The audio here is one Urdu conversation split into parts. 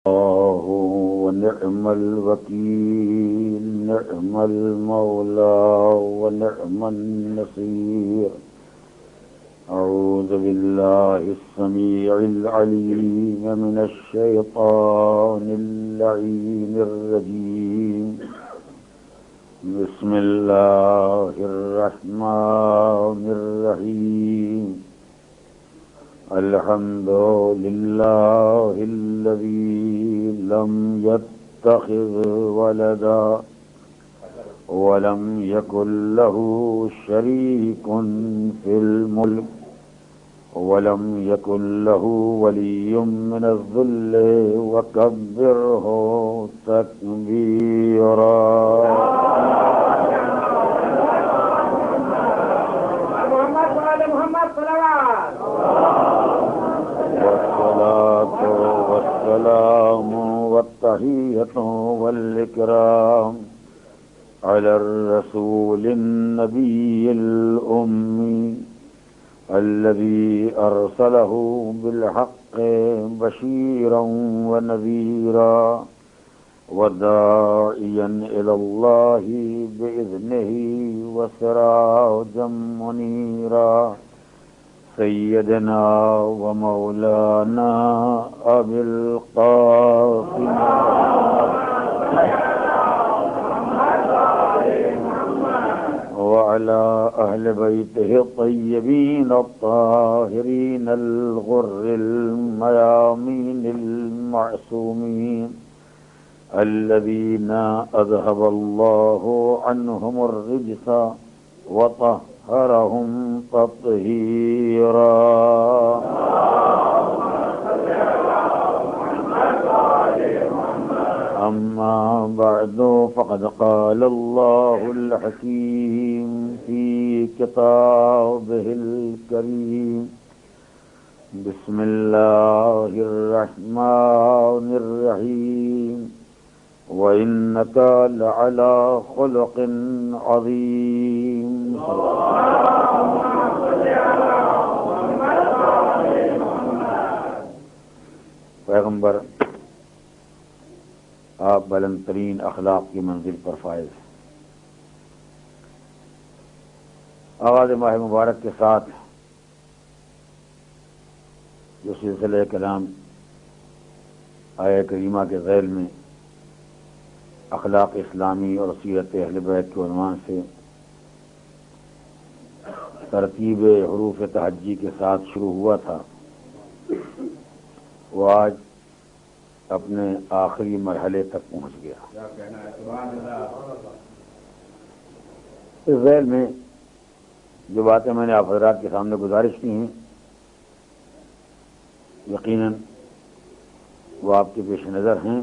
ونعم الوكيل، نعم المولى ونعم النصير. أعوذ بالله السميع العليم من الشيطان اللعين الرجيم. بسم الله الرحمن الرحيم. الحمد لله الذي لم يتخذ ولدا ولم يكن له شريك في الملك ولم يكن له ولي من الذل وكبره تكبيرا. والصلاة والسلام والتحية والإكرام على الرسول النبي الأمي الذي أرسله بالحق بشيرا ونذيرا وداعيا إلى الله بإذنه وسراجا منيرا. سيدنا ومولانا أبي القاسم وعلى أهل بيته الطيبين الطاهرين الغر الميامين المعصومين الذين أذهب الله عنهم الرجس وطهرهم تطهيرا. أما بعد فقد قال الله الحكيم في كتابه الكريم. بسم الله الرحمن الرحيم. وإنك لعلى خلق عظيم. پیغمبر آپ بلند ترین اخلاق کی منزل پر فائز ہیں. آغاز ماہ مبارک کے ساتھ جو سلسلہ کلام آیہ کریمہ کے ذیل میں اخلاق اسلامی اور سیرت اہل بیت کے عنوان سے ترتیب حروف تہجی کے ساتھ شروع ہوا تھا، وہ آج اپنے آخری مرحلے تک پہنچ گیا. اس ذیل میں جو باتیں میں نے آپ حضرات کے سامنے گزارش کی ہیں یقیناً وہ آپ کے پیش نظر ہیں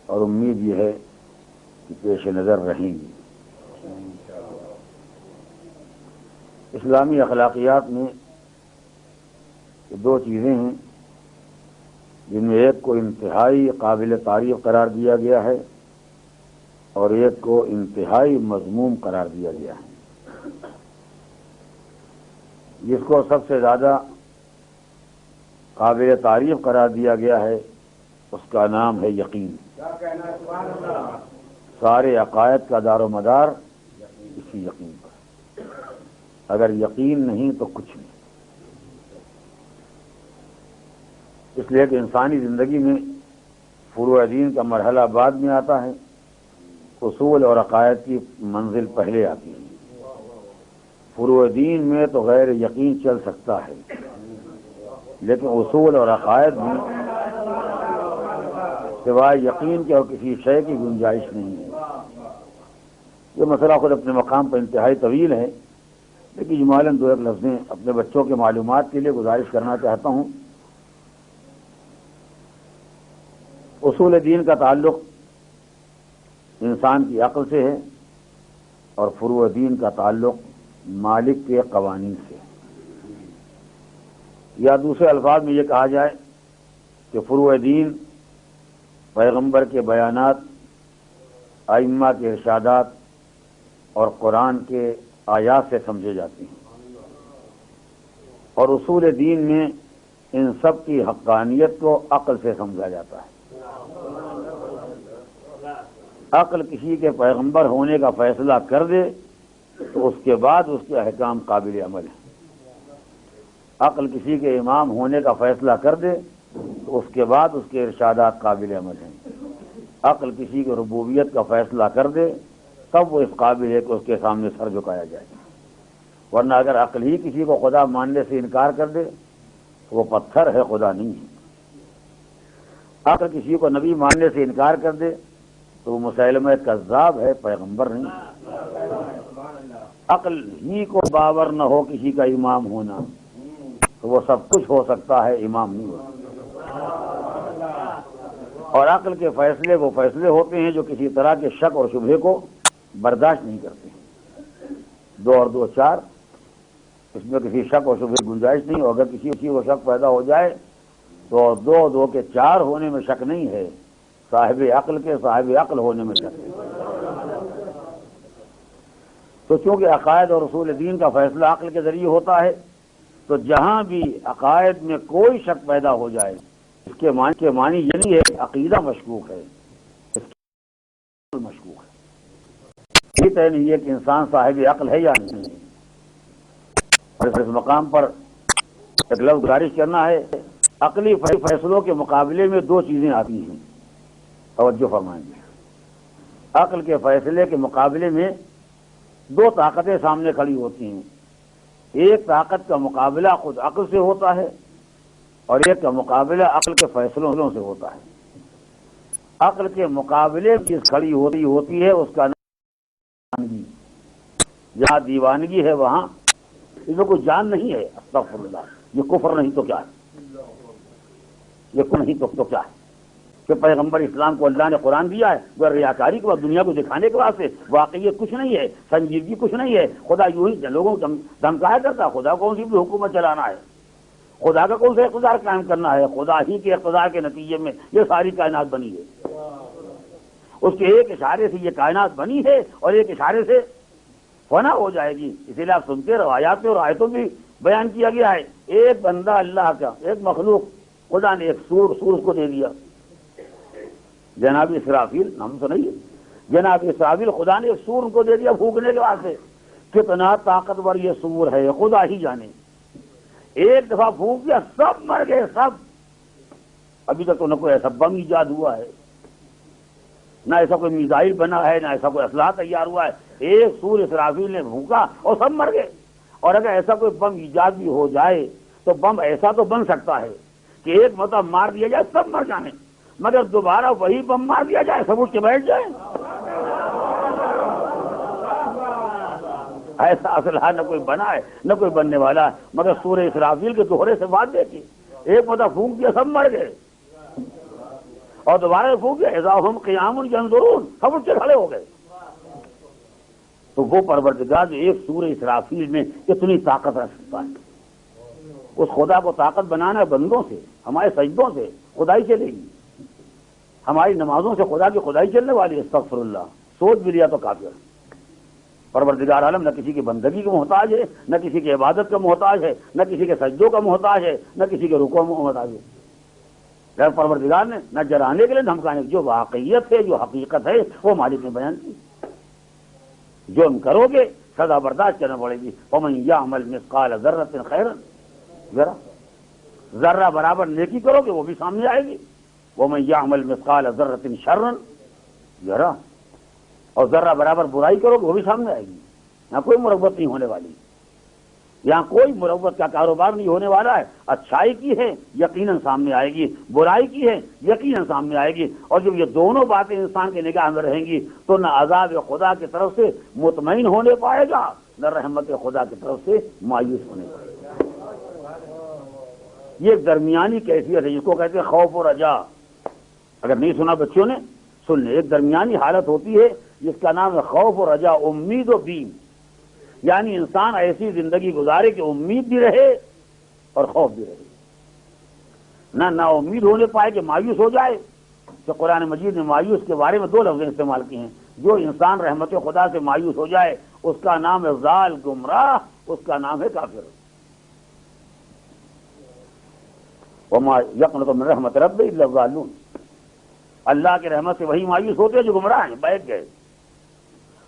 اور امید یہ ہے کہ پیش نظر رہیں گی. اسلامی اخلاقیات میں دو چیزیں ہیں جن میں ایک کو انتہائی قابل تعریف قرار دیا گیا ہے اور ایک کو انتہائی مذموم قرار دیا گیا ہے. جس کو سب سے زیادہ قابل تعریف قرار دیا گیا ہے اس کا نام ہے یقین. سارے عقائد کا دار و مدار اسی یقین پر. اگر یقین نہیں تو کچھ نہیں. اس لیے کہ انسانی زندگی میں فروع دین کا مرحلہ بعد میں آتا ہے، اصول اور عقائد کی منزل پہلے آتی ہے. فروع دین میں تو غیر یقین چل سکتا ہے لیکن اصول اور عقائد میں سوائے یقین کے اور کسی شے کی گنجائش نہیں ہے. یہ مسئلہ خود اپنے مقام پر انتہائی طویل ہے لیکن اجمالاً دو ایک لفظیں اپنے بچوں کے معلومات کے لیے گزارش کرنا چاہتا ہوں. اصول دین کا تعلق انسان کی عقل سے ہے اور فروع دین کا تعلق مالک کے قوانین سے. یا دوسرے الفاظ میں یہ کہا جائے کہ فروع دین پیغمبر کے بیانات، ائمہ کے ارشادات اور قرآن کے آیات سے سمجھے جاتے ہیں، اور اصول دین میں ان سب کی حقانیت کو عقل سے سمجھا جاتا ہے۔ عقل کسی کے پیغمبر ہونے کا فیصلہ کر دے تو اس کے بعد اس کے احکام قابل عمل ہیں۔ عقل کسی کے امام ہونے کا فیصلہ کر دے تو اس کے بعد اس کے ارشادات قابل عمل ہیں۔ عقل کسی کے ربوبیت کا فیصلہ کر دے تب وہ اس قابل ہے کہ اس کے سامنے سر جھکایا جائے، ورنہ اگر عقل ہی کسی کو خدا ماننے سے انکار کر دے تو وہ پتھر ہے، خدا نہیں ہے۔ عقل کسی کو نبی ماننے سے انکار کر دے تو وہ مسیلمہ کذاب ہے، پیغمبر نہیں۔ عقل ہی کو باور نہ ہو کسی کا امام ہونا تو وہ سب کچھ ہو سکتا ہے، امام نہیں ہوتا۔ اور عقل کے فیصلے وہ فیصلے ہوتے ہیں جو کسی طرح کے شک اور شبہے کو برداشت نہیں کرتے۔ 2 اور 2 4، اس میں کسی شک اور شبہے کی گنجائش نہیں، اور اگر کسی کو شک پیدا ہو جائے تو 2 اور 2 کے 4 ہونے میں شک نہیں ہے، صاحب عقل کے صاحب عقل ہونے میں شک ہے۔ تو چونکہ عقائد اور اصول دین کا فیصلہ عقل کے ذریعے ہوتا ہے، تو جہاں بھی عقائد میں کوئی شک پیدا ہو جائے اس کے معنی یہ نہیں ہے کہ عقیدہ مشکوک ہے، اس کے مشکوک ہے۔ یہ طے نہیں ہے کہ انسان صاحب عقل ہے یا نہیں۔ اور اس مقام پر ایک لفظ گزارش کرنا ہے، عقلی فیصلوں کے مقابلے میں 2 چیزیں آتی ہیں، توجہ فرمائیں گے۔ عقل کے فیصلے کے مقابلے میں 2 طاقتیں سامنے کھڑی ہوتی ہیں۔ ایک طاقت کا مقابلہ خود عقل سے ہوتا ہے اور ایک کا مقابلہ عقل کے فیصلوں سے ہوتا ہے۔ عقل کے مقابلے میں چیز کھڑی ہوتی ہے اس کا نام دیوانگی۔ جہاں دیوانگی ہے وہاں اس میں کوئی جان نہیں ہے، استغفر اللہ، یہ کفر نہیں تو کیا ہے، یہ کفر نہیں تو کیا ہے کہ پیغمبر اسلام کو اللہ نے قرآن دیا ہے وہ ریاکاری کے بعد دنیا کو دکھانے کے واسطے، واقعیت کچھ نہیں ہے، سنجیدگی کچھ نہیں ہے، خدا یوں ہی لوگوں کو دھمکایا کرتا۔ خدا کون سی بھی حکومت چلانا ہے، خدا کا کون سا اقتدار قائم کرنا ہے، خدا ہی کے اقتدار کے نتیجے میں یہ ساری کائنات بنی ہے۔ اس کے ایک اشارے سے یہ کائنات بنی ہے اور ایک اشارے سے فنا ہو جائے گی۔ اسی لیے آپ سنتے روایات میں اور آیتوں میں بیان کیا گیا ہے، ایک بندہ اللہ کا، ایک مخلوق، خدا نے ایک سور کو دے دیا، جناب اسرافیل، نام تو نہیں ہے، جناب اسرافیل، خدا نے ایک سور کو دے دیا پھونکنے کے واسطے۔ کتنا طاقتور یہ سور ہے خدا ہی جانے۔ ایک دفعہ پھونک دیا سب مر گئے، سب۔ ابھی تک تو نہ کوئی ایسا بم ایجاد ہوا ہے، نہ ایسا کوئی میزائل بنا ہے، نہ ایسا کوئی اسلحہ تیار ہوا ہے۔ ایک سور اسرافیل نے پھونکا اور سب مر گئے۔ اور اگر ایسا کوئی بم ایجاد بھی ہو جائے تو بم ایسا تو بن سکتا ہے کہ ایک مرتبہ مار دیا جائے سب مر جانے، مگر دوبارہ وہی بم مار دیا جائے سب اٹھ کے بیٹھ جائیں۔ ایسا اسلحہ نہ کوئی بنا ہے نہ کوئی بننے والا ہے، مگر سورہ اسرافیل کے دوہرے سے بات دیکھی، ایک مرتبہ پھونک دیا سب مر گئے اور دوبارہ پھونک دیا اذا ہم قیام ینظرون، سب اٹھ کے کھڑے ہو گئے۔ تو وہ پروردگار جو ایک سورہ اسرافیل میں اتنی طاقت رکھ سکتا ہے، اس خدا کو طاقت بنانا ہے بندوں سے، ہمارے سجدوں سے خدائی چلے گی، ہماری نمازوں سے خدا کی خدائی چلنے والی ہے۔ استغفر اللہ، سوچ بھی لیا تو کافر ہے۔ پروردگار عالم نہ کسی کی بندگی کا محتاج ہے، نہ کسی کی عبادت کا محتاج ہے، نہ کسی کے سجدوں کا محتاج ہے، نہ کسی کے رکوع کا محتاج ہے۔ غیر پروردگار نے نہ جرانے کے لیے دھمکانے، جو واقعیت ہے جو حقیقت ہے وہ مالک نے بیان کی۔ جو ہم کرو گے سزا برداشت کرنا پڑے گی۔ ومن یعمل مثقال ذرۃ خیرا، ذرہ برابر نیکی کرو گے وہ بھی سامنے آئے گی۔ ومن یعمل مثقال ذرۃ شرا یرا، اور ذرہ برابر برائی کرو گے وہ بھی سامنے آئے گی۔ یہاں کوئی مروت نہیں ہونے والی، یہاں کوئی مروت کا کاروبار نہیں ہونے والا ہے۔ اچھائی کی ہے یقیناً سامنے آئے گی، برائی کی ہے یقیناً سامنے آئے گی۔ اور جب یہ دونوں باتیں انسان کے نگاہ میں رہیں گی تو نہ عذاب خدا کی طرف سے مطمئن ہونے پائے گا، نہ رحمت خدا کی طرف سے مایوس ہونے پائے گا۔ یہ ایک درمیانی کیفیت ہے جس کو کہتے ہیں خوف و رجا۔ اگر نہیں سنا بچوں نے سن لیں، ایک درمیانی حالت ہوتی ہے جس کا نام ہے خوف و رجا، امید و بیم۔ یعنی انسان ایسی زندگی گزارے کہ امید بھی رہے اور خوف بھی رہے، نہ نا امید ہونے پائے کہ مایوس ہو جائے۔ تو قرآن مجید نے مایوس کے بارے میں 2 لفظ استعمال کیے ہیں۔ جو انسان رحمت خدا سے مایوس ہو جائے اس کا نام ہے ضال، گمراہ، اس کا نام ہے کافر۔ وما یقنط من رحمت رب الا الضالون، اللہ کے رحمت سے وہی مایوس ہوتے ہیں جو گمراہ ہیں، بیٹھ گئے۔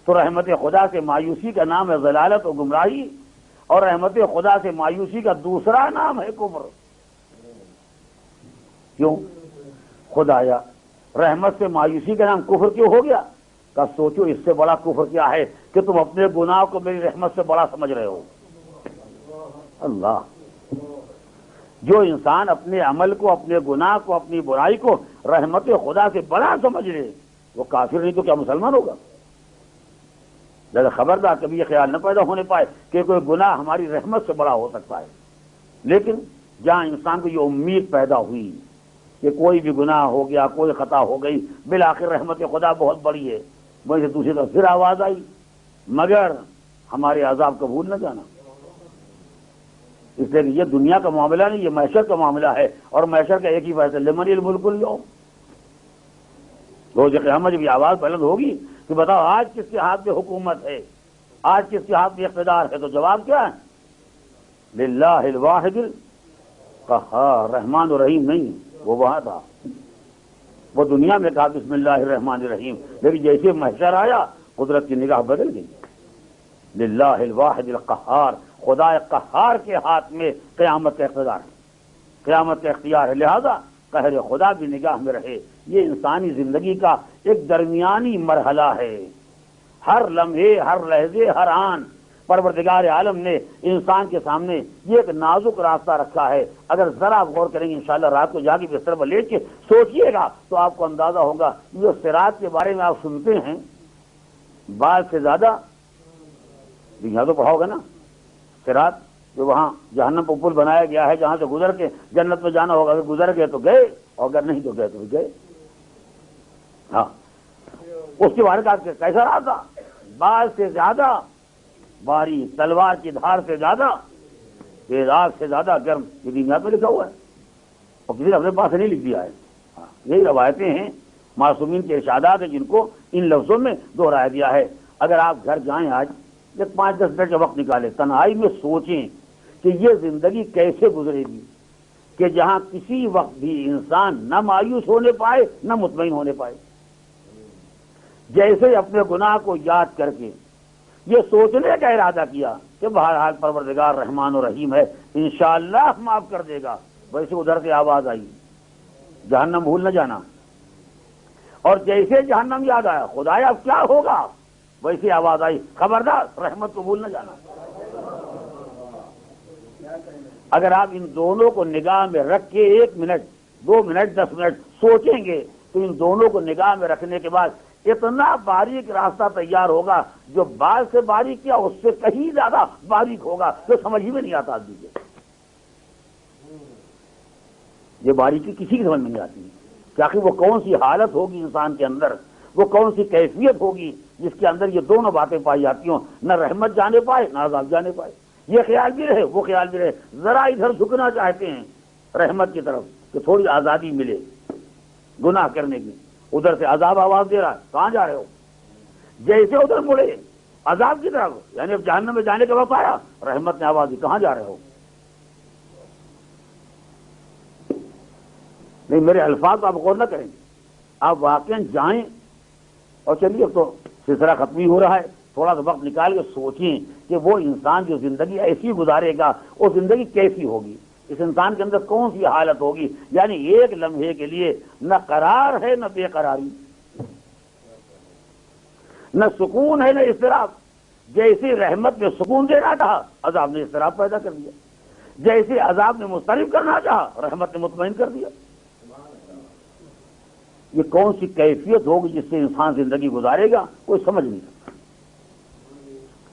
تو رحمت خدا سے مایوسی کا نام ہے ضلالت و گمراہی، اور رحمت خدا سے مایوسی کا دوسرا نام ہے کفر۔ کیوں؟ خدایا رحمت سے مایوسی کا نام کفر کیوں ہو گیا؟ کہ سوچو اس سے بڑا کفر کیا ہے کہ تم اپنے گناہ کو میری رحمت سے بڑا سمجھ رہے ہو۔ اللہ، جو انسان اپنے عمل کو، اپنے گناہ کو، اپنی برائی کو رحمت خدا سے بڑا سمجھ لے وہ کافر نہیں تو کیا مسلمان ہوگا؟ لیکن خبردار کبھی یہ خیال نہ پیدا ہونے پائے کہ کوئی گناہ ہماری رحمت سے بڑا ہو سکتا ہے۔ لیکن جہاں انسان کو یہ امید پیدا ہوئی کہ کوئی بھی گناہ ہو گیا، کوئی خطا ہو گئی، بالآخر رحمت خدا بہت بڑی ہے، وہیں سے دوسری طرف پھر آواز آئی مگر ہمارے عذاب کو بھول نہ جانا۔ اس لیے کہ یہ دنیا کا معاملہ نہیں، یہ محشر کا معاملہ ہے، اور محشر کا ایک ہی فیصلہ، لمن الملک اليوم۔ روز قیامت جب یہ آواز بلند ہوگی کہ بتاؤ آج کس کے ہاتھ میں حکومت ہے، آج کس کے ہاتھ میں اقتدار ہے، تو جواب کیا ہے؟ للہ الواحد القہار، رحمان و رحیم نہیں، وہ وہاں تھا، وہ دنیا میں کہا بسم اللہ الرحمن الرحیم، لیکن جیسے محشر آیا قدرت کی نگاہ بدل گئی۔ للہ الواحد القہار، خدا قہار کے ہاتھ میں قیامت کا اقتدار ہے، قیامت کا اختیار ہے، لہذا قہر خدا بھی نگاہ میں رہے۔ یہ انسانی زندگی کا ایک درمیانی مرحلہ ہے، ہر لمحے، ہر لحظے، ہر آن پروردگار عالم نے انسان کے سامنے یہ ایک نازک راستہ رکھا ہے۔ اگر ذرا آپ غور کریں گے انشاءاللہ، رات کو جا کے بستر پر لیٹ کے سوچئے گا تو آپ کو اندازہ ہوگا جو صراط کے بارے میں آپ سنتے ہیں بعض سے زیادہ، یہاں تو پڑھا ہوگا نا، صراط جو وہاں جہنم پر پل بنایا گیا ہے جہاں سے گزر کے جنت میں جانا ہوگا، اگر گزر گئے تو گئے اور اگر نہیں تو گئے تو گئے۔ ہاں، اس کے بارے میں کیسا راستہ؟ بعض سے زیادہ باری، تلوار کی دھار سے زیادہ تیز، آگ سے زیادہ گرم، یہ دنیا پہ لکھا ہوا ہے اور کسی نے اپنے پاس نہیں لکھ دیا ہے۔ یہی روایتیں ہیں، معصومین کے ارشادات ہیں جن کو ان لفظوں میں دہرایا دیا ہے۔ اگر آپ گھر جائیں آج، ایک 5-10 منٹ کا وقت نکالیں، تنہائی میں سوچیں کہ یہ زندگی کیسے گزرے گی کہ جہاں کسی وقت بھی انسان نہ مایوس ہونے پائے نہ مطمئن ہونے پائے۔ جیسے اپنے گناہ کو یاد کر کے یہ سوچنے کا ارادہ کیا کہ بہرحال پروردگار رحمان و رحیم ہے، انشاءاللہ معاف کر دے گا، ویسے ادھر سے آواز آئی جہنم بھول نہ جانا، اور جیسے جہنم یاد آیا خدایا اب کیا ہوگا، ویسے آواز آئی خبردار رحمت کو بھول نہ جانا۔ اگر آپ ان دونوں کو نگاہ میں رکھ کے 1 منٹ، 2 منٹ، 10 منٹ سوچیں گے تو ان دونوں کو نگاہ میں رکھنے کے بعد اتنا باریک راستہ تیار ہوگا جو بعض سے باریک کیا اس سے کہیں زیادہ باریک ہوگا، جو سمجھ ہی میں نہیں آتا آدمی کو۔ یہ باریکی کسی کی سمجھ میں نہیں آتی کہ آخر وہ کون سی حالت ہوگی انسان کے اندر، وہ کون سی کیفیت ہوگی جس کے اندر یہ دونوں باتیں پائی جاتی ہوں، نہ رحمت جانے پائے نہ عذاب جانے پائے، یہ خیال بھی رہے وہ خیال بھی رہے، ذرا ادھر جھکنا چاہتے ہیں رحمت کی طرف کہ تھوڑی آزادی ملے گناہ کرنے کی، ادھر سے عذاب آواز دے رہا ہے کہاں جا رہے ہو، جیسے ادھر مڑے عذاب کی طرف، یعنی اب جہنم میں جانے کا وقت آیا، رحمت نے آواز دی کہاں جا رہے ہو۔ نہیں، میرے الفاظ آپ غور نہ کریں، آپ واقعا جائیں اور چلیے اب تو سلسلہ ختم ہی ہو رہا ہے، تھوڑا سا وقت نکال کے سوچیں کہ وہ انسان جو زندگی ایسی گزارے گا وہ زندگی کیسی ہوگی، اس انسان کے اندر کون سی حالت ہوگی، یعنی ایک لمحے کے لیے نہ قرار ہے نہ بے قراری، نہ سکون ہے نہ اضطراب۔ جیسے رحمت نے سکون دینا چاہا عذاب نے اضطراب پیدا کر دیا، جیسے عذاب نے مضطرب کرنا چاہا رحمت نے مطمئن کر دیا۔ یہ کون سی کیفیت ہوگی جس سے انسان زندگی گزارے گا کوئی سمجھ نہیں سکتا۔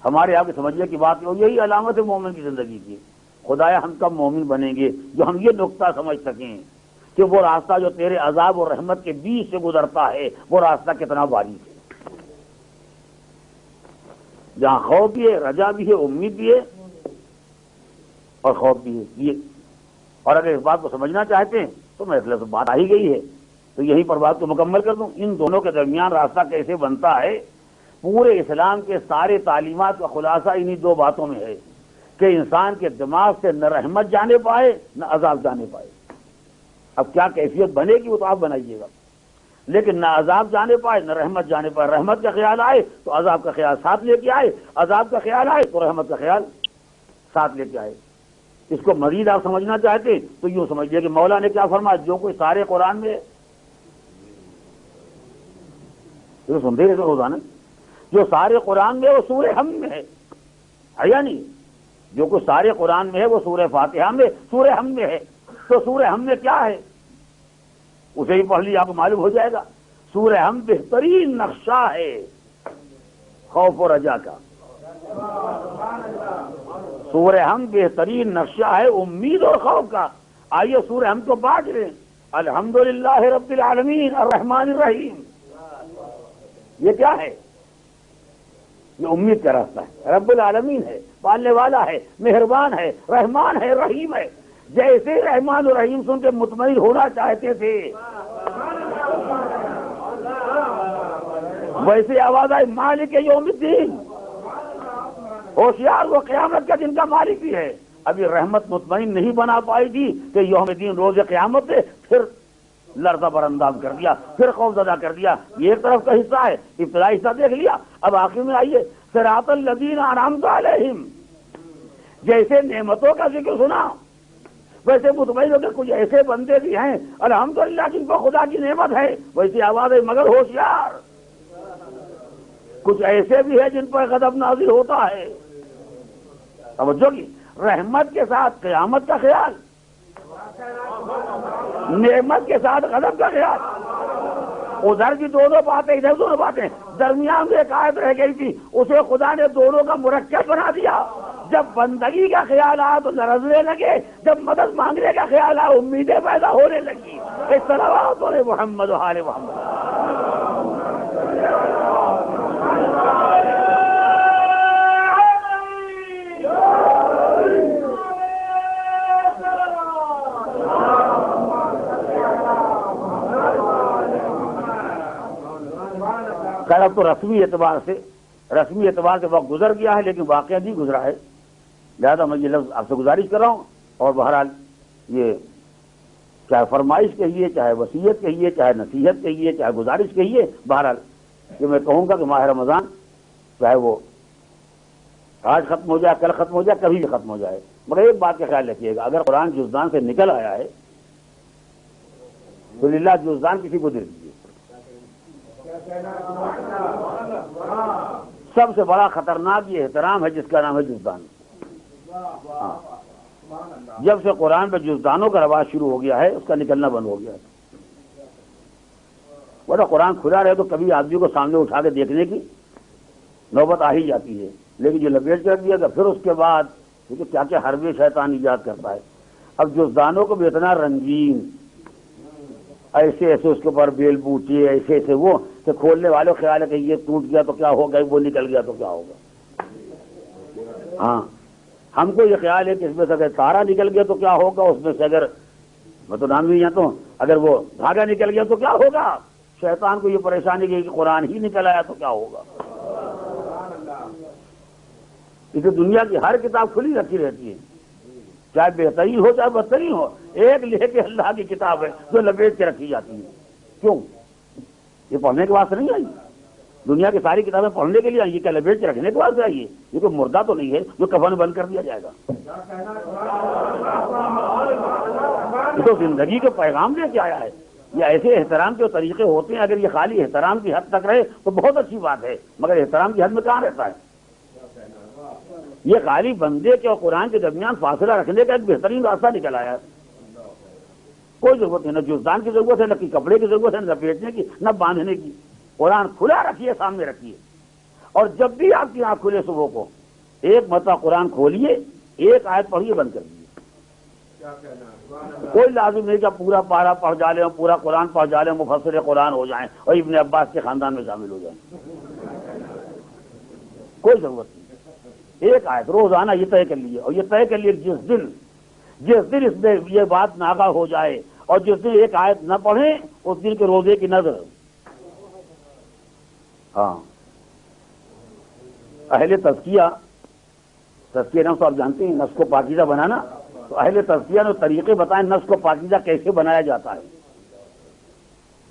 ہمارے یہاں کے سمجھنے کی بات یہی علامت ہے مومن کی زندگی کی، خدایا ہم کب مومن بنیں گے جو ہم یہ نقطہ سمجھ سکیں کہ وہ راستہ جو تیرے عذاب اور رحمت کے بیچ سے گزرتا ہے وہ راستہ کتنا باریک ہے، جہاں خوف بھی ہے، رجا بھی ہے، امید بھی ہے اور خوف بھی ہے یہ۔ اور اگر اس بات کو سمجھنا چاہتے ہیں تو میں اصل بات آ ہی گئی ہے تو یہیں پر بات کو مکمل کر دوں۔ ان دونوں کے درمیان راستہ کیسے بنتا ہے؟ پورے اسلام کے سارے تعلیمات کا خلاصہ انہی 2 باتوں میں ہے کہ انسان کے دماغ سے نہ رحمت جانے پائے نہ عذاب جانے پائے۔ اب کیا کیفیت بنے گی وہ تو آپ بنائیے گا، لیکن نہ عذاب جانے پائے نہ رحمت جانے پائے، رحمت کا خیال آئے تو عذاب کا خیال ساتھ لے کے آئے، عذاب کا خیال آئے تو رحمت کا خیال ساتھ لے کے آئے۔ اس کو مزید آپ سمجھنا چاہتے تو یوں سمجھیے کہ مولا نے کیا فرمایا، جو کوئی سارے قرآن میں تو سنتے رہتے روزانہ، جو سارے قرآن میں وہ سورہ ہم میں ہے یا نہیں؟ جو کچھ سارے قرآن میں ہے وہ سورہ فاتحہ میں سورہ ہم میں ہے، تو سورہ ہم میں کیا ہے اسے ہی پڑھ لیا آپ کو معلوم ہو جائے گا۔ سورہ ہم بہترین نقشہ ہے خوف و رجا کا، سورہ ہم بہترین نقشہ ہے امید اور خوف کا۔ آئیے سورہ ہم کو بانٹ لیں، الحمدللہ رب العالمین الرحمن الرحیم، یہ کیا ہے؟ یہ امید کا راستہ ہے، رب العالمین ہے، پالنے والا ہے، مہربان ہے، رحمان ہے، رحیم ہے۔ جیسے رحمان اور رحیم سن کے مطمئن ہونا چاہتے تھے ویسے آواز آئی مالک یوم الدین، ہوشیار وہ قیامت کا دن کا مالک بھی ہے۔ ابھی رحمت مطمئن نہیں بنا پائی تھی کہ یوم الدین روز قیامت ہے، پھر لرزہ برانداز کر دیا، پھر خوف زدہ کر دیا۔ یہ ایک طرف کا حصہ ہے، ابتدائی حصہ دیکھ لیا، اب آخر میں آئیے صراط الذین انعمت علیہم، جیسے نعمتوں کا ذکر سنا ویسے مطمئن ہو کہ کچھ ایسے بندے بھی ہیں الحمدللہ جن کو خدا کی نعمت ہے، ویسی آواز ہے مگر ہوشیار کچھ ایسے بھی ہیں جن پر غضب نازل ہوتا ہے۔ توجہ کی، رحمت کے ساتھ قیامت کا خیال، نعمت کے ساتھ غضب کا خیال، ادھر کی دونوں باتیں ادھر دونوں باتیں، درمیان میں ایک آیت رہ گئی تھی اسے خدا نے دونوں کا مرکب بنا دیا۔ جب بندگی کا خیال آیا تو لرزنے لگے، جب مدد مانگنے کا خیال آیا امیدیں پیدا ہونے لگی۔ اس صلوات علی محمد و آل محمد۔ اب تو رسمی اعتبار سے وقت گزر گیا ہے، لیکن واقعہ نہیں گزرا ہے، لہذا میں یہ لفظ آپ سے گزارش کر رہا ہوں۔ اور بہرحال یہ چاہے فرمائش کہیے، چاہے وصیت کہیے، چاہے نصیحت کہیے، چاہے گزارش کہیے، بہرحال کہ میں کہوں گا کہ ماہ رمضان چاہے وہ آج ختم ہو جائے، کل ختم ہو جائے، کبھی بھی ختم ہو جائے، مگر ایک بات کا خیال رکھیے گا، اگر قرآن جزدان سے نکل آیا ہے تو للہ جزدان کسی کو دے دیجیے۔ سب سے بڑا خطرناک یہ احترام ہے جس کا نام ہے جزدان۔ جب سے قرآن پہ جزدانوں کا رواج شروع ہو گیا ہے اس کا نکلنا بند ہو گیا ہے۔ ورنہ قرآن کھلا رہے تو کبھی آدمی کو سامنے اٹھا کے دیکھنے کی نوبت آ ہی جاتی ہے، لیکن جو لپیٹ کر دیا گا پھر اس کے بعد کیونکہ کیا کیا حربے شیطان ایجاد کرتا ہے۔ اب جزدانوں کو بھی اتنا رنگین ایسے ایسے اس کے اوپر بیل بوٹی ایسے ایسے وہ کہ کھولنے والوں خیال ہے کہ یہ ٹوٹ گیا تو کیا ہوگا، وہ نکل گیا تو کیا ہوگا۔ ہاں ہم کو یہ خیال ہے کہ اس میں سے اگر تارا نکل گیا تو کیا ہوگا، اس میں سے اگر میں تو نام نہیں تو اگر وہ دھاگا نکل گیا تو کیا ہوگا۔ شیطان کو یہ پریشانی کی کہ قرآن ہی نکل آیا تو کیا ہوگا۔ اسے دنیا کی ہر کتاب کھلی رکھی رہتی ہے، چاہے بہترین ہو چاہے بدترین ہو، ایک لے کے اللہ کی کتاب ہے جو لپیٹ کے رکھی جاتی ہے۔ کیوں؟ یہ پڑھنے کے واسطے نہیں آئی، دنیا کی ساری کتابیں پڑھنے کے لیے آئی، یہ کیا لپیٹ کے رکھنے کے واسطے آئی ہے؟ یہ کوئی مردہ تو نہیں ہے جو کفن بند کر دیا جائے گا، یہ تو زندگی کے پیغام لے کے آیا ہے۔ یہ ایسے احترام کے طریقے ہوتے ہیں، اگر یہ خالی احترام کی حد تک رہے تو بہت اچھی بات ہے، مگر احترام کی حد میں کہاں رہتا ہے؟ یہ خالی بندے کے اور قرآن کے درمیان فاصلہ رکھنے کا ایک بہترین راستہ نکل آیا ہے۔ کوئی ضرورت نہیں، نہ جزدان کی ضرورت ہے، نہ کپڑے کی ضرورت ہے، نہ لپیٹنے کی، نہ باندھنے کی۔ قرآن کھلا رکھیے، سامنے رکھیے، اور جب بھی آپ کی آنکھ کھلے صبح کو ایک مرتبہ قرآن کھولیے، ایک آیت پڑھیے، بند کر دیجیے۔ کوئی لازم نہیں کہ پورا پارہ پڑھ جا لیں، پورا قرآن پڑھ جا لیں، مفسر قرآن ہو جائیں اور ابن عباس کے خاندان میں شامل ہو جائیں، کوئی ضرورت نہیں۔ ایک آیت روزانہ یہ طے کر لیے، اور یہ طے کر لیے جس دن اس میں یہ بات ناغہ ہو جائے اور جس دن ایک آیت نہ پڑھیں اس دن کے روزے کی نظر۔ ہاں اہل تزکیہ نفس آپ جانتے ہیں، نفس کو پاکیزہ بنانا، تو اہل تزکیہ نے طریقے بتائیں نفس کو پاکیزہ کیسے بنایا جاتا ہے.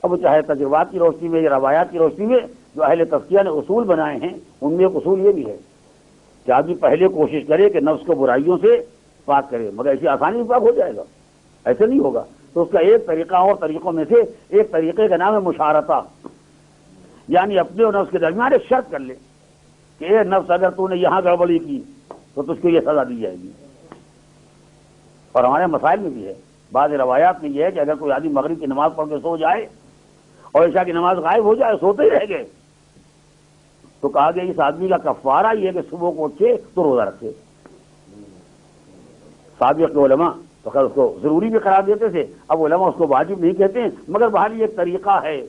اب چاہے تجربات کی روشنی میں یا روایات کی روشنی میں جو اہل تزکیہ نے اصول بنائے ہیں ان میں ایک اصول یہ بھی ہے کہ آدمی پہلے کوشش کرے کہ نفس کو برائیوں سے پاک کرے، مگر ایسی آسانی سے پاک ہو جائے گا؟ ایسے نہیں ہوگا. تو اس کا ایک طریقہ اور طریقوں میں سے ایک طریقے کا نام ہے مشارطہ، یعنی اپنے اور نفس کے درمیان ایک شرط کر لے کہ اے نفس اگر تو نے یہاں گڑبڑی کی تو تجھ کو یہ سزا دی جائے گی. اور ہمارے مسائل میں بھی ہے، بعض روایات میں یہ ہے کہ اگر کوئی آدمی مغرب کی نماز پڑھ کے سو جائے اور عشاء کی نماز غائب ہو جائے، سوتے ہی رہ گئے، تو کہا گیا اس آدمی کا کفارہ یہ ہے کہ صبح کو اٹھے تو روزہ رکھے. سابق کے علماء تو خیر اس کو ضروری بھی قرار دیتے تھے، اب علماء اس کو واجب نہیں کہتے ہیں، مگر بہرحال یہ ایک طریقہ ہے.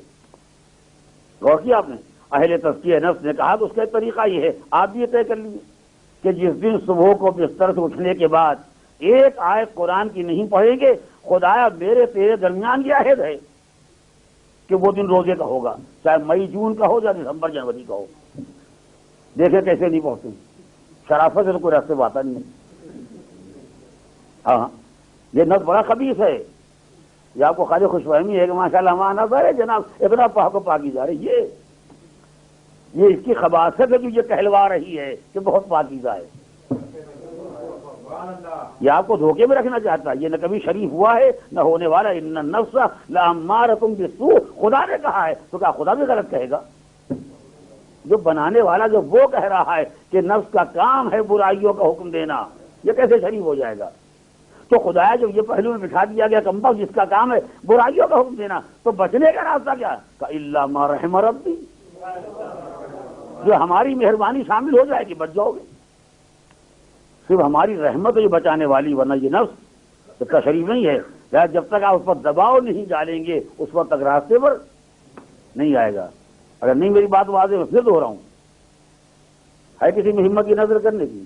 غور کیا آپ نے؟ اہل تزکیہ نفس نے کہا کہ اس کا ایک طریقہ یہ ہے، آپ بھی یہ طے کر لیجیے کہ جس دن صبح کو بستر سے اٹھنے کے بعد ایک آیت قرآن کی نہیں پڑھیں گے، خدایا میرے تیرے درمیان یہ عہد ہے کہ وہ دن روزے کا ہوگا، چاہے مئی جون کا ہو یا دسمبر جنوری کا ہو. دیکھیں کیسے نہیں پہنچتے، شرافت سے تو کوئی راستے پاتا نہیں ہے. ہاں یہ نفس بڑا خبیث ہے. یہ آپ کو خالی خوش فہمی ہے کہ ماشاءاللہ ہمارا نفس ہے جناب اتنا پاک و پاکی جا رہی ہے، یہ اس کی خباثت ہے جو یہ کہلوا رہی ہے کہ بہت پاکیزہ ہے. یہ آپ کو دھوکے میں رکھنا چاہتا ہے، یہ نہ کبھی شریف ہوا ہے نہ ہونے والا. ان النفس لامارۃ بالسوء، خدا نے کہا ہے تو کیا خدا بھی غلط کہے گا؟ جو بنانے والا جو وہ کہہ رہا ہے کہ نفس کا کام ہے برائیوں کا حکم دینا، یہ کیسے شریف ہو جائے گا؟ تو خدایا جب یہ پہلو میں بٹھا دیا گیا کمبخت جس کا کام ہے برائیوں کا حکم دینا، تو بچنے کا راستہ کیا کہ الا ما رحم ربی، جو ہماری مہربانی شامل ہو جائے گی بچ جاؤ گے. صرف ہماری رحمت ہے یہ بچانے والی، ورنہ یہ نفس اس کا شریف نہیں ہے. جب تک آپ اس پر دباؤ نہیں ڈالیں گے اس وقت تک راستے پر نہیں آئے گا. اگر نہیں میری بات واضح میں پھر دو رہا ہوں، ہے کسی میں ہمت کی نظر کرنے کی؟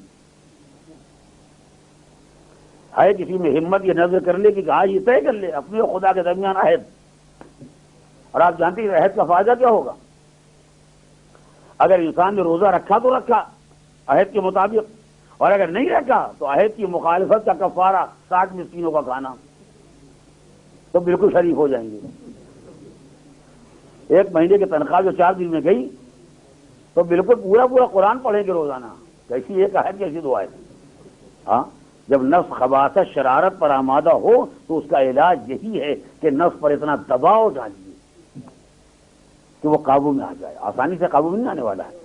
ہے کسی میں ہمت یہ نظر کرنے کی کہ ہاں یہ طے کر لے اپنے اور خدا کے درمیان عہد؟ اور آپ جانتے ہیں عہد کا فائدہ کیا ہوگا؟ اگر انسان نے روزہ رکھا تو رکھا عہد کے مطابق، اور اگر نہیں رکھا تو عہد کی مخالفت کا کفارہ 60 مسکینوں کا کھانا، تو بالکل شریف ہو جائیں گے. ایک مہینے کی تنخواہ جو 4 دن میں گئی تو بالکل پورا قرآن پڑھیں گے روزانہ. کیسی ایک عہد کیسی دو عہد. ہاں جب نفس خباثت شرارت پر آمادہ ہو تو اس کا علاج یہی ہے کہ نفس پر اتنا دباؤ ڈالیے کہ وہ قابو میں آ جائے. آسانی سے قابو میں نہیں آنے والا ہے.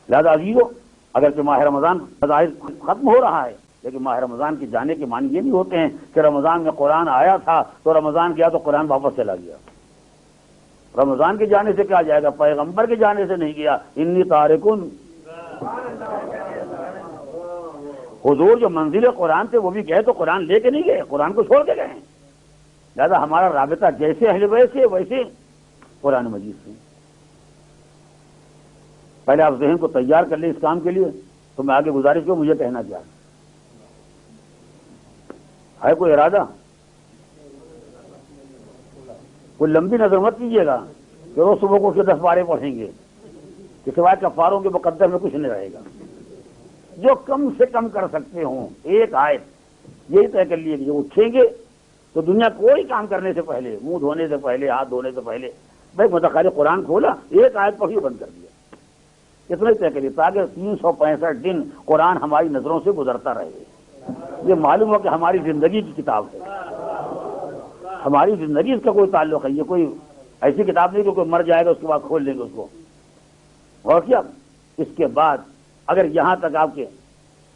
لہذا عزیزو، اگرچہ ماہ رمضان بظاہر ختم ہو رہا ہے، لیکن ماہ رمضان کے جانے کے معنی یہ نہیں ہوتے ہیں کہ رمضان میں قرآن آیا تھا تو رمضان گیا تو قرآن واپس چلا گیا. رمضان کے جانے سے کیا جائے گا؟ پیغمبر کے جانے سے نہیں گیا. انی تارکن، حضور جو منزل قرآن تھے وہ بھی گئے تو قرآن لے کے نہیں گئے، قرآن کو چھوڑ کے گئے. لہذا ہمارا رابطہ جیسے اہل بیت سے ویسے قرآن مجید سے. پہلے آپ ذہن کو تیار کر لیں اس کام کے لیے. تو میں آگے گزارش کو مجھے کہنا چاہتا ہوں، ہے کوئی ارادہ؟ کوئی لمبی نظر مت کیجیے گا کہ روز صبح کو 10 پارے پڑھیں گے کہ سوائے کفاروں کے مقدر میں کچھ نہیں رہے گا. جو کم سے کم کر سکتے ہوں ایک آیت یہی طے کر لیے کہ جو اٹھیں گے تو دنیا کوئی کام کرنے سے پہلے، منہ دھونے سے پہلے، ہاتھ دھونے سے پہلے بھائی متخالی قرآن کھولا ایک آیت پڑھی بند کر دیا. اتنا ہی طے کریے تاکہ 365 دن قرآن ہماری نظروں سے گزرتا رہے. یہ معلوم ہو کہ ہماری زندگی کی کتاب ہے، ہماری زندگی اس کا کوئی تعلق ہے. یہ کوئی ایسی کتاب نہیں کہ کوئی مر جائے گا اس کے بعد کھول لیں گے اس کو. اور کیا اس کے بعد اگر یہاں تک آپ کے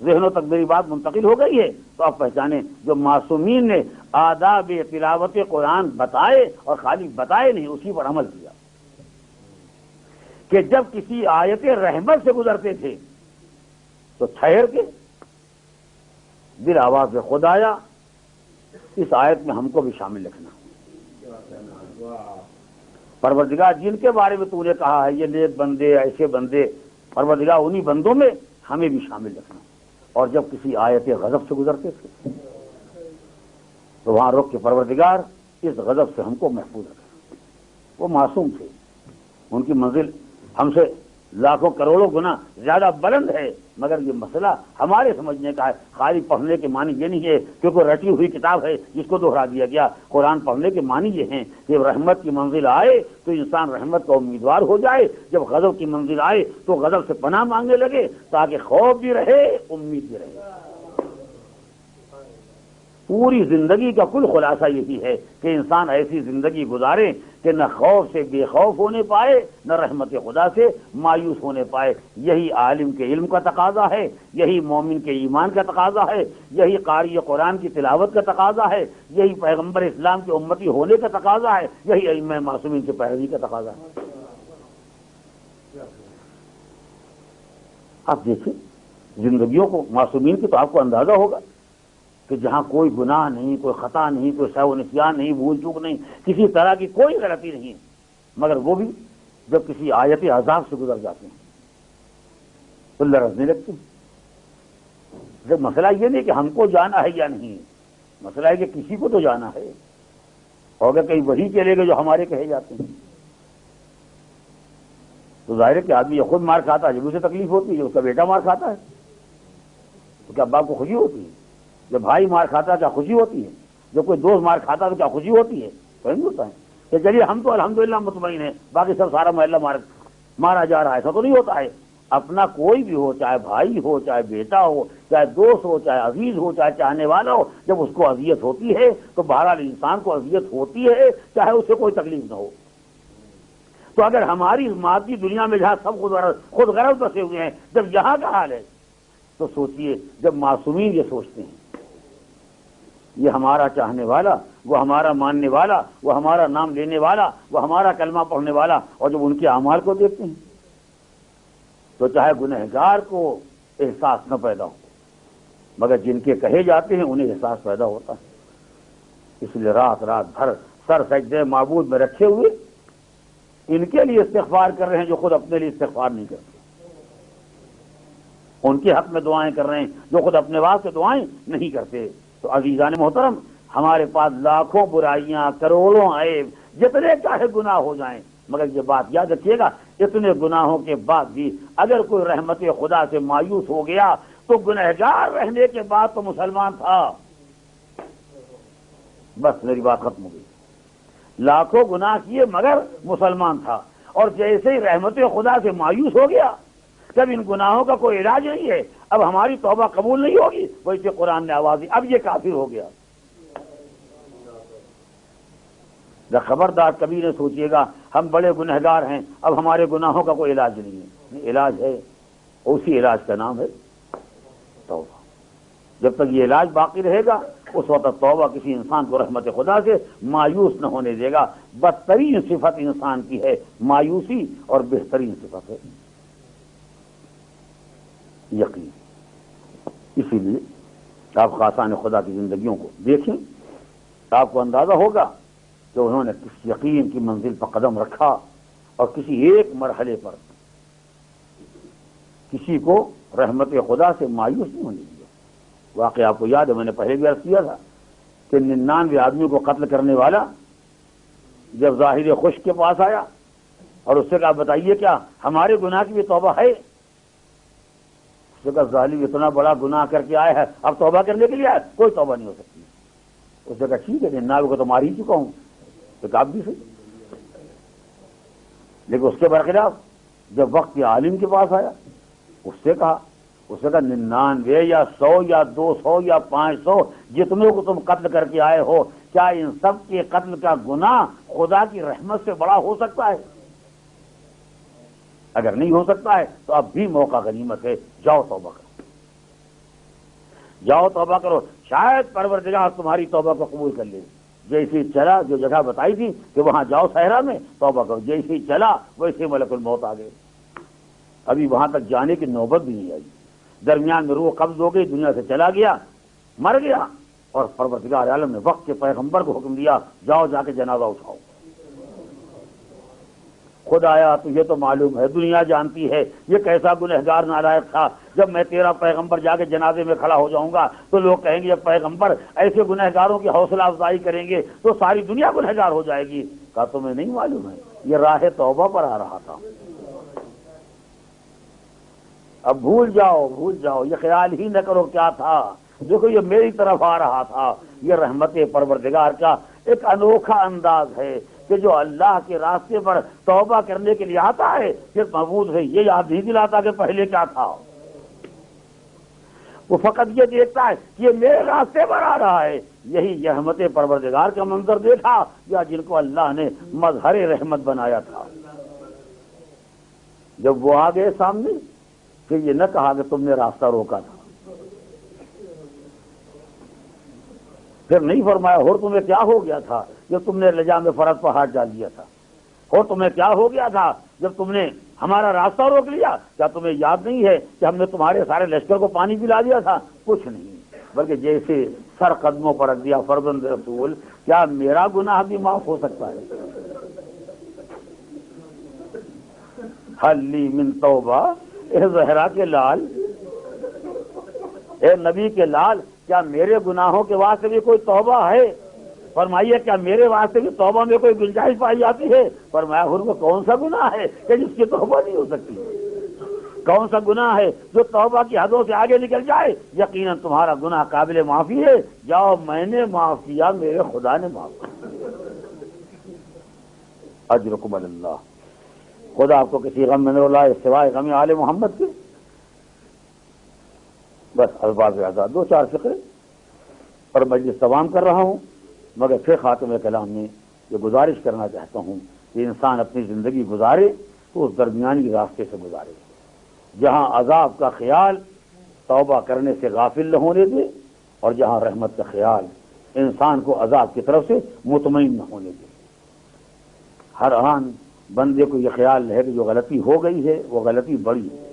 ذہنوں تک میری بات منتقل ہو گئی ہے تو آپ پہچانیں جو معصومین نے آداب تلاوت قرآن بتائے اور خالی بتائے نہیں اسی پر عمل کیا کہ جب کسی آیت رحمت سے گزرتے تھے تو ٹھہر کے دل آواز سے خدایا اس آیت میں ہم کو بھی شامل رکھنا. پروردگار جن کے بارے میں تو نے کہا ہے یہ نیک بندے ایسے بندے، پروردگار انہی بندوں میں ہمیں بھی شامل رکھنا. اور جب کسی آیت غضب سے گزرتے تھے تو وہاں رک کے پروردگار اس غضب سے ہم کو محفوظ رکھنا. وہ معصوم تھے، ان کی منزل ہم سے لاکھوں کروڑوں گنا زیادہ بلند ہے، مگر یہ مسئلہ ہمارے سمجھنے کا ہے۔ خالی پڑھنے کے معنی یہ نہیں ہے کیونکہ رٹی ہوئی کتاب ہے جس کو دہرا دیا گیا۔ قرآن پڑھنے کے معنی یہ ہیں کہ رحمت کی منزل آئے تو انسان رحمت کا امیدوار ہو جائے، جب غضب کی منزل آئے تو غضب سے پناہ مانگنے لگے، تاکہ خوف بھی رہے، امید بھی رہے۔ پوری زندگی کا کل خلاصہ یہی ہے کہ انسان ایسی زندگی گزارے کہ نہ خوف سے بے خوف ہونے پائے، نہ رحمت خدا سے مایوس ہونے پائے۔ یہی عالم کے علم کا تقاضا ہے، یہی مومن کے ایمان کا تقاضا ہے، یہی قاری قرآن کی تلاوت کا تقاضا ہے، یہی پیغمبر اسلام کے امتی ہونے کا تقاضا ہے، یہی ائمہ معصومین کی پیروی کا تقاضا ہے۔ آپ دیکھیں زندگیوں کو معصومین کی، تو آپ کو اندازہ ہوگا کہ جہاں کوئی گناہ نہیں، کوئی خطا نہیں، کوئی سہو و نسیان نہیں، بھول چوک نہیں، کسی طرح کی کوئی غلطی نہیں، مگر وہ بھی جب کسی آیت عذاب سے گزر جاتے ہیں تو لرزنے لگتے ہیں۔ جب مسئلہ یہ نہیں کہ ہم کو جانا ہے یا نہیں، مسئلہ ہے کہ کسی کو تو جانا ہے، اور اگر کہیں وہی چلے گئے جو ہمارے کہے جاتے ہیں تو ظاہر ہے کہ آدمی یہ خود مار کھاتا ہے جب اسے تکلیف ہوتی ہے، جب اس کا بیٹا مار کھاتا ہے تو کیا باپ کو خوشی ہوتی ہے؟ جب بھائی مار کھاتا ہے کیا خوشی ہوتی ہے؟ جب کوئی دوست مار کھاتا ہے تو کیا خوشی ہوتی ہے؟ کوئی نہیں ہوتا ہے کہ چلیے ہم تو الحمدللہ مطمئن ہیں، باقی سب سارا محلہ مارا جا رہا ہے، ایسا تو نہیں ہوتا ہے۔ اپنا کوئی بھی ہو، چاہے بھائی ہو، چاہے بیٹا ہو، چاہے دوست ہو، چاہے عزیز ہو، چاہے چاہنے والا ہو، جب اس کو اذیت ہوتی ہے تو بہرحال انسان کو اذیت ہوتی ہے، چاہے اس سے کوئی تکلیف نہ ہو۔ تو اگر ہماری مادی دنیا میں جہاں سب خود غرض بسے ہوئے ہیں، جب یہاں کا حال ہے تو سوچئے جب معصومین یہ سوچتے ہیں یہ ہمارا چاہنے والا، وہ ہمارا ماننے والا، وہ ہمارا نام لینے والا، وہ ہمارا کلمہ پڑھنے والا، اور جب ان کے اعمال کو دیکھتے ہیں تو چاہے گنہگار کو احساس نہ پیدا ہو، مگر جن کے کہے جاتے ہیں انہیں احساس پیدا ہوتا ہے۔ اس لیے رات رات بھر سر سجدے معبود میں رکھے ہوئے ان کے لیے استغفار کر رہے ہیں جو خود اپنے لیے استغفار نہیں کرتے، ان کے حق میں دعائیں کر رہے ہیں جو خود اپنے واسطے دعائیں نہیں کرتے۔ تو عزیزان محترم، ہمارے پاس لاکھوں برائیاں، کروڑوں عیب، جتنے چاہے گناہ ہو جائیں، مگر یہ بات یاد رکھیے گا اتنے گناہوں کے بعد بھی اگر کوئی رحمت خدا سے مایوس ہو گیا تو گنہگار رہنے کے بعد تو مسلمان تھا، بس میری بات ختم ہو گئی۔ لاکھوں گناہ کیے مگر مسلمان تھا، اور جیسے ہی رحمت خدا سے مایوس ہو گیا، جب ان گناہوں کا کوئی علاج نہیں ہے، اب ہماری توبہ قبول نہیں ہوگی، ویسے قرآن نے آواز دی اب یہ کافر ہو گیا۔ خبردار کبھی نہ سوچیے گا ہم بڑے گنہگار ہیں اب ہمارے گناہوں کا کوئی علاج نہیں ہے، علاج ہے، اسی علاج کا نام ہے توبہ۔ جب تک یہ علاج باقی رہے گا اس وقت توبہ کسی انسان کو رحمت خدا سے مایوس نہ ہونے دے گا۔ بدترین صفت انسان کی ہے مایوسی، اور بہترین صفت ہے یقین۔ اسی لیے آپ خاصان خدا کی زندگیوں کو دیکھیں، آپ کو اندازہ ہوگا کہ انہوں نے کس یقین کی منزل پر قدم رکھا، اور کسی ایک مرحلے پر کسی کو رحمت خدا سے مایوس نہیں ہونے دیا۔ واقعہ آپ کو یاد ہے، میں نے پہلے بھی عرض کیا تھا کہ 99 آدمیوں کو قتل کرنے والا جب ظاہر خشک کے پاس آیا اور اس سے کہا بتائیے کیا ہمارے گناہ کی بھی توبہ ہے؟ اس نے کہا ظالم اتنا بڑا گناہ کر کے آئے ہیں، اب توبہ کرنے کے لیے آئے، کوئی توبہ نہیں ہو سکتی۔ اس نے کہا ٹھیک ہے 99 کو تو مار ہی چکا ہوں، تو کہا بھی صحیح۔ لیکن اس کے برخلاف جب وقت عالم کے پاس آیا اس سے کہا 99 یا 100 یا 200 یا 500 جتنے کو تم قتل کر کے آئے ہو، کیا ان سب کے قتل کا گناہ خدا کی رحمت سے بڑا ہو سکتا ہے؟ اگر نہیں ہو سکتا ہے تو اب بھی موقع غنیمت ہے، جاؤ توبہ کرو، جاؤ توبہ کرو، شاید پروردگار تمہاری توبہ کو قبول کر لے۔ جیسے چلا جو جگہ بتائی تھی کہ وہاں جاؤ صحرا میں توبہ کرو، جیسے چلا ویسے ملک الموت آ گئے، ابھی وہاں تک جانے کی نوبت بھی نہیں آئی، درمیان میں روح قبض ہو گئی، دنیا سے چلا گیا، مر گیا، اور پروردگار عالم نے وقت کے پیغمبر کو حکم دیا جاؤ جا کے جنازہ اٹھاؤ۔ خود آیا تو یہ تو معلوم ہے، دنیا جانتی ہے یہ کیسا گنہگار نالائق تھا، جب میں تیرا پیغمبر جا کے جنازے میں کھڑا ہو جاؤں گا تو لوگ کہیں گے جب پیغمبر ایسے گنہگاروں کی حوصلہ افزائی کریں گے تو ساری دنیا گنہگار ہو جائے گی۔ کہا تمہیں نہیں معلوم ہے یہ راہ توبہ پر آ رہا تھا، اب بھول جاؤ، یہ خیال ہی نہ کرو کیا تھا، دیکھو یہ میری طرف آ رہا تھا۔ یہ رحمت پروردگار کا ایک انوکھا انداز ہے کہ جو اللہ کے راستے پر توبہ کرنے کے لیے آتا ہے پھر محمود ہے یہ یاد نہیں دلاتا کہ پہلے کیا تھا، وہ فقط یہ دیکھتا ہے کہ یہ میرے راستے پر آ رہا ہے۔ یہی رحمت پروردگار کا منظر دیکھا یا جن کو اللہ نے مظہر رحمت بنایا تھا، جب وہ آ گئے سامنے پھر یہ نہ کہا کہ تم نے راستہ روکا تھا، پھر نہیں فرمایا اور تمہیں کیا ہو گیا تھا جب تم نے لجام فرض پر ہاتھ ڈال دیا تھا، اور تمہیں کیا ہو گیا تھا جب تم نے ہمارا راستہ روک لیا، کیا تمہیں یاد نہیں ہے کہ ہم نے تمہارے سارے لشکر کو پانی پلا دیا تھا؟ کچھ نہیں، بلکہ جیسے سر قدموں پر رکھ دیا، فرزند رسول کیا میرا گناہ بھی معاف ہو سکتا ہے؟ حلی من توبہ، اے زہرا کے لال، اے نبی کے لال، کیا میرے گناہوں کے واسطے بھی کوئی توبہ ہے؟ فرمائیے کیا میرے واسطے بھی توبہ میں کوئی گنجائش پائی جاتی ہے؟ فرمایا حضور کو کون سا گناہ ہے کہ جس کی توبہ نہیں ہو سکتی؟ کون سا گناہ ہے جو توبہ کی حدوں سے آگے نکل جائے؟ یقیناً تمہارا گناہ قابل معافی ہے، جاؤ میں نے معاف کیا، میرے خدا نے معاف کیا، اجرکم اللہ۔ خدا آپ کو کسی غم میں نہ لائے سوائے غم آل محمد کے۔ بس الفاظ آزاد دو چار فقرے پر مجلس تمام کر رہا ہوں، مگر پھر خاتم کلام میں یہ گزارش کرنا چاہتا ہوں کہ انسان اپنی زندگی گزارے تو اس درمیانی راستے سے گزارے جہاں عذاب کا خیال توبہ کرنے سے غافل نہ ہونے دے، اور جہاں رحمت کا خیال انسان کو عذاب کی طرف سے مطمئن نہ ہونے دے۔ ہر آن بندے کو یہ خیال ہے کہ جو غلطی ہو گئی ہے وہ غلطی بڑی ہے،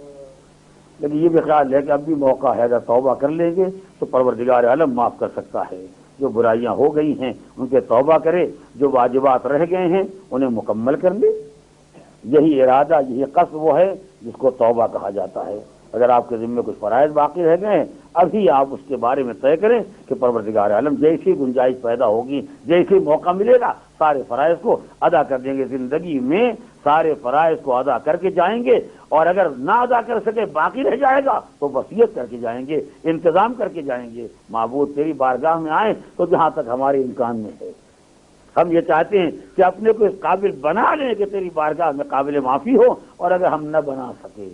لیکن یہ بھی خیال ہے کہ اب بھی موقع ہے، اگر توبہ کر لیں گے تو پروردگار عالم معاف کر سکتا ہے۔ جو برائیاں ہو گئی ہیں ان کے توبہ کرے، جو واجبات رہ گئے ہیں انہیں مکمل کر لے۔ یہی ارادہ، یہی قصد وہ ہے جس کو توبہ کہا جاتا ہے۔ اگر آپ کے ذمے کچھ فرائض باقی رہ گئے ہیں ابھی آپ اس کے بارے میں طے کریں کہ پروردگار عالم جیسی گنجائش پیدا ہوگی، جیسی موقع ملے گا سارے فرائض کو ادا کر دیں گے۔ زندگی میں سارے فرائض کو ادا کر کے جائیں گے، اور اگر نہ ادا کر سکے باقی رہ جائے گا تو وصیت کر کے جائیں گے، انتظام کر کے جائیں گے۔ معبود تیری بارگاہ میں آئیں تو جہاں تک ہمارے امکان میں ہے ہم یہ چاہتے ہیں کہ اپنے کو اس قابل بنا لیں کہ تیری بارگاہ میں قابل معافی ہو، اور اگر ہم نہ بنا سکے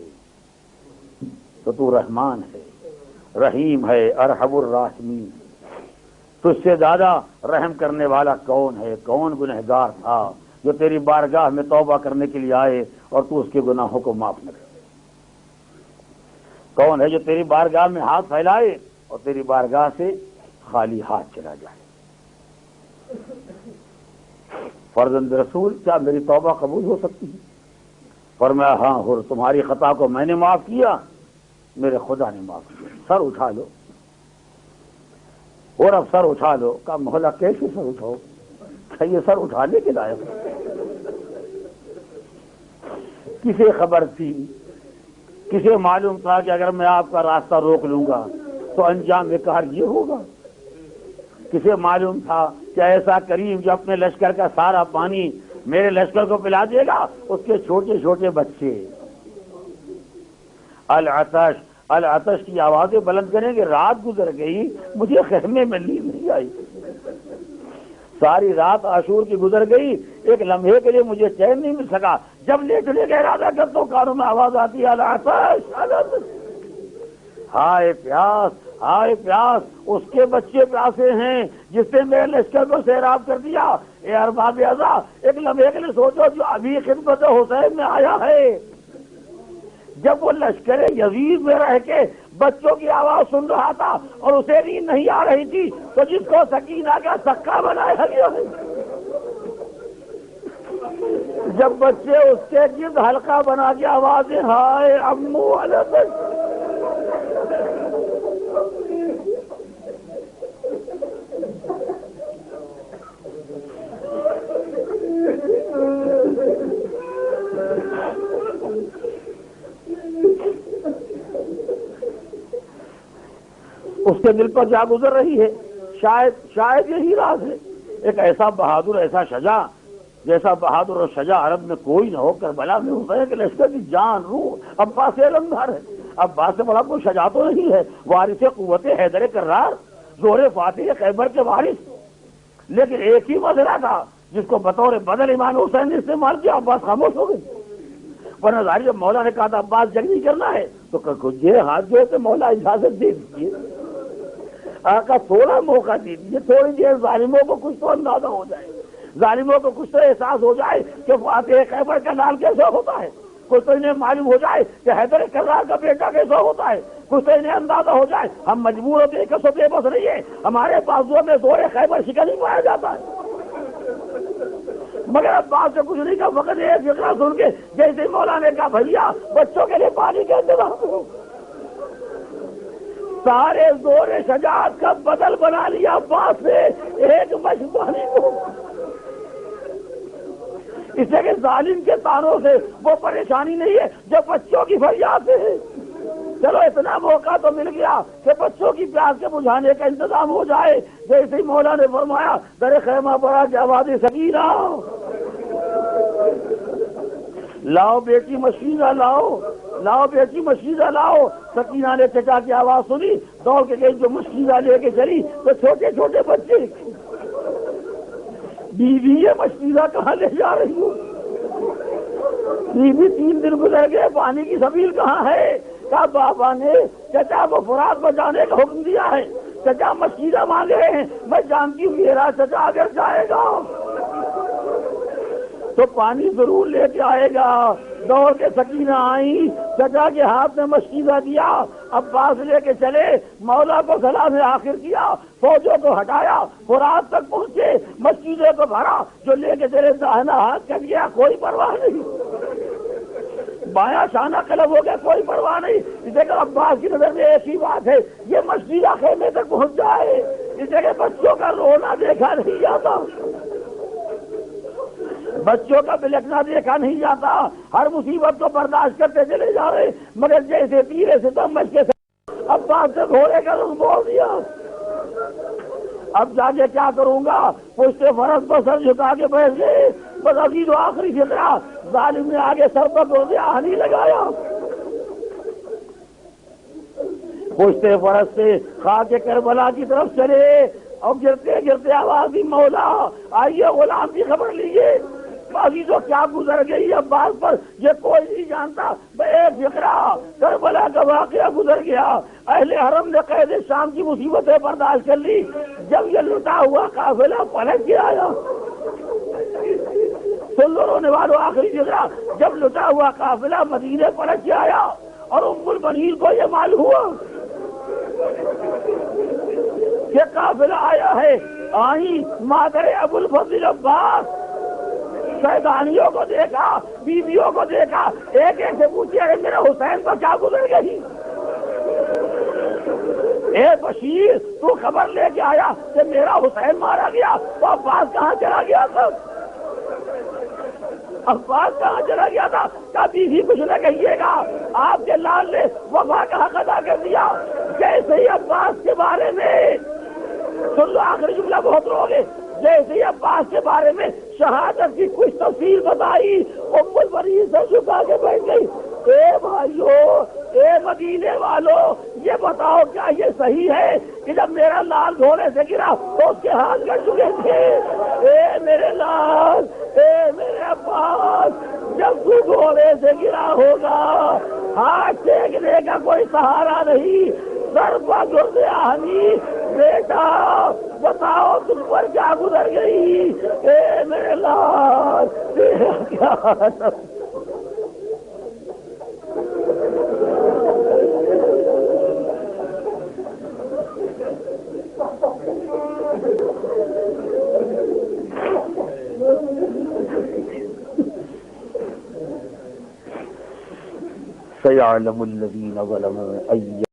تو تو رحمان ہے، رحیم ہے، ارحم الراحمین۔ تجھ سے زیادہ رحم کرنے والا کون ہے؟ کون گنہگار تھا جو تیری بارگاہ میں توبہ کرنے کے لیے آئے اور تو اس کے گناہوں کو معاف نہ کرے؟ کون ہے جو تیری بارگاہ میں ہاتھ پھیلائے اور تیری بارگاہ سے خالی ہاتھ چلا جائے؟ فرزند رسول، کیا میری توبہ قبول ہو سکتی ہے؟ فرمایا ہاں، اور تمہاری خطا کو میں نے معاف کیا، میرے خدا نے معاف کیا۔ سر اٹھا لو، اور اب سر اٹھا لو۔ کہا مولا کیسے سر اٹھاؤ؟ کیا یہ سر اٹھانے کے لائق؟ کسے خبر تھی، کسے معلوم تھا کہ اگر میں آپ کا راستہ روک لوں گا تو انجام کار یہ ہوگا؟ کسے معلوم تھا کہ ایسا کریم جو اپنے لشکر کا سارا پانی میرے لشکر کو پلا دے گا، اس کے چھوٹے چھوٹے بچے العطش العطش کی آوازیں بلند کریں گے۔ رات گزر گئی، مجھے خیمے میں نیند نہیں آئی، ساری رات عاشور کی گزر گئی، ایک لمحے کے لیے مجھے چین نہیں مل سکا۔ جب لیٹنے کا ارادہ کرتا ہوں کانوں میں آواز آتی ہے العطش العطش، ہائے پیاس ہائے پیاس، اس کے بچے پیاسے ہیں جس نے میرے لشکر کو سیراب کر دیا۔ اے ارباب عزا، ایک لمحے کے لیے سوچو جو ابھی خدمت حسین میں آیا ہے، جب وہ لشکر یزید میں رہ کے بچوں کی آواز سن رہا تھا اور اسے نیند نہیں آ رہی تھی، تو جس کو سکینہ کا سکا بنایا گیا ہے، جب بچے اس کے گرد حلقہ بنا کے آوازیں ہائے امو العطش، اس کے دل پر جا گزر رہی ہے، شاید یہی راز ہے۔ ایک ایسا بہادر، ایسا شجاع، جیسا بہادر اور شجاع عرب میں کوئی نہ ہو، کربلا میں حسین کے لشکر کی جان روح عباس علمدار ہے۔ عباس سے بڑا کوئی شجاع تو نہیں ہے، وارث قوت حیدر کرار، زور فاتح خیبر کے وارث، لیکن ایک ہی مسئلہ تھا جس کو بطور بدل امام حسین نے استعمال کیا، عباس خاموش ہو گئے۔ ورنہ ظاہر جب مولا نے کہا تھا عباس جنگ نہیں کرنا ہے تو یہ ہاتھ جو ہے کہ مولا اجازت دے دیجیے، آقا تھوڑا موقع دے دیجیے، تھوڑی دیر ظالموں کو کچھ تو اندازہ ہو جائے، ظالموں کو کچھ تو احساس ہو جائے کہ فاتح خیبر کا نام کیسا ہوتا ہے، کچھ تو انہیں معلوم ہو جائے کہ حیدر کرار کا بیٹا کیسا ہوتا ہے، کچھ تو انہیں اندازہ ہو جائے ہم مجبور ہوتے ہیں کہ بے بس نہیں ہے، ہمارے بازو میں زور خیبر شکن نہیں پایا جاتا ہے۔ مگر اب بات سے کچھ نہیں کا وقت ایک فکرہ سن کے جیسے مولا نے کہا بھیا بچوں کے لیے پانی کا انتظام کرو، سارے زور شجاعت کا بدل بنا لیا بات سے ایک مشق پانی کو، اس لیے کہ ظالم کے تانوں سے وہ پریشانی نہیں ہے جو بچوں کی فریاد سے ہے۔ چلو اتنا موقع تو مل گیا کہ بچوں کی پیاس کے بجھانے کا انتظام ہو جائے، جیسے ہی مولا نے فرمایا در خیمہ پڑا کہ آواز سکینہ لاؤ بیٹی مشیدہ لاؤ، لاؤ بیٹی مشیدہ لاؤ۔ سکینہ نے چچا کی آواز سنی، دوڑ کے گئی، جو مشیدہ لے کے چلی تو چھوٹے چھوٹے بچے، بیوی یہ مشیدہ کہاں لے جا رہی ہوں؟ بیوی 3 دن گزر گئے، پانی کی سبیل کہاں ہے؟ کہا بابا نے چچا کو فرات بچانے کا حکم دیا ہے، چچا مشیدہ مانگ رہے ہیں، میں جانتی ہوں میرا چچا اگر جائے گا تو پانی ضرور لے کے آئے گا۔ دوڑ کے سکینہ آئی، چچا کے ہاتھ میں مشیدہ دیا، عباس لے کے چلے، مولا کو سلام آخر کیا، فوجوں کو ہٹایا، فرات تک پہنچے، مشیدے کو بھرا، جو لے کے چلے داہنا ہاتھ کٹ گیا، کوئی پرواہ نہیں، بایاں شانہ قلب ہو گیا، کوئی پرواہ نہیں۔ اسے کہ عباس کی نظر میں ایک ہی بات ہے، یہ مشیدہ خیمے تک پہنچ جائے، اسے کہ بچوں کا رونا دیکھا نہیں جاتا، بچوں کا بلکنا دیکھا نہیں جاتا، ہر مصیبت کو برداشت کرتے چلے جا رہے، مگر جیسے تیرے سے دم مچ کے عباس سے گھوڑے کا رخ بول دیا، اب جا کے کیا کروں گا؟ پشت فرس کو سر جھکا کے بیٹھ گئے، بس ابھی تو آخری فکرہ، ظالم نے آگے سر پر دھویا نہیں لگایا، پشت فرس سے خاک کربلا کی طرف چلے، اور گرتے گرتے آواز دی مولا آئیے غلام کی خبر لیجیے، باقی تو کیا گزر گئی عباس پر یہ کوئی نہیں جانتا، ایک فکرہ کربلا کا واقعہ گزر گیا، اہل حرم نے قید شام کی مصیبتیں برداشت کر لی، جب یہ لٹا ہوا قافلہ پلٹ کے آیا، سن لو رونے والوں آخری فکرہ، جب لٹا ہوا قافلہ مدینے پلٹ کے آیا اور ام المؤمنین کو یہ معلوم ہوا کہ قافلہ آیا ہے، آئی مادر ابو الفضل عباس، شیطانیوں کو دیکھا، بیویوں کو دیکھا، ایک ایک سے پوچھے کہ میرے حسین پر کیا گزر گئی؟ اے بشیر تو خبر لے کے آیا کہ میرا حسین مارا گیا، تو عباس کہاں چلا گیا تھا؟ عباس کہاں چلا گیا تھا؟ کبھی بھی کچھ نہ کہیے گا، آپ کے لال نے وفا کا حق ادا کر دیا، جیسے ہی عباس کے بارے میں سن لو آخری جملہ بہت روگے، جیسے ہی عباس کے بارے میں شہادت کی کچھ تفصیل بتائی، ام المؤمنین سے جھکا کے بیٹھ گئی، اے بھائیو، اے مدینے والوں، یہ بتاؤ کیا یہ صحیح ہے کہ جب میرا لال گھوڑے سے گرا تو اس کے ہاتھ کٹ چکے تھے؟ اے میرے لال، اے میرے عباس، جب تو گھوڑے سے گرا ہوگا ہاتھ ٹیکنے کا کوئی سہارا نہیں، سر پر گردانی، بیٹا بتاؤ تم پر کیا گزر گئی؟ اے میرے لال تیرا کیا حالت؟ سيعلم الذين ظلموا أي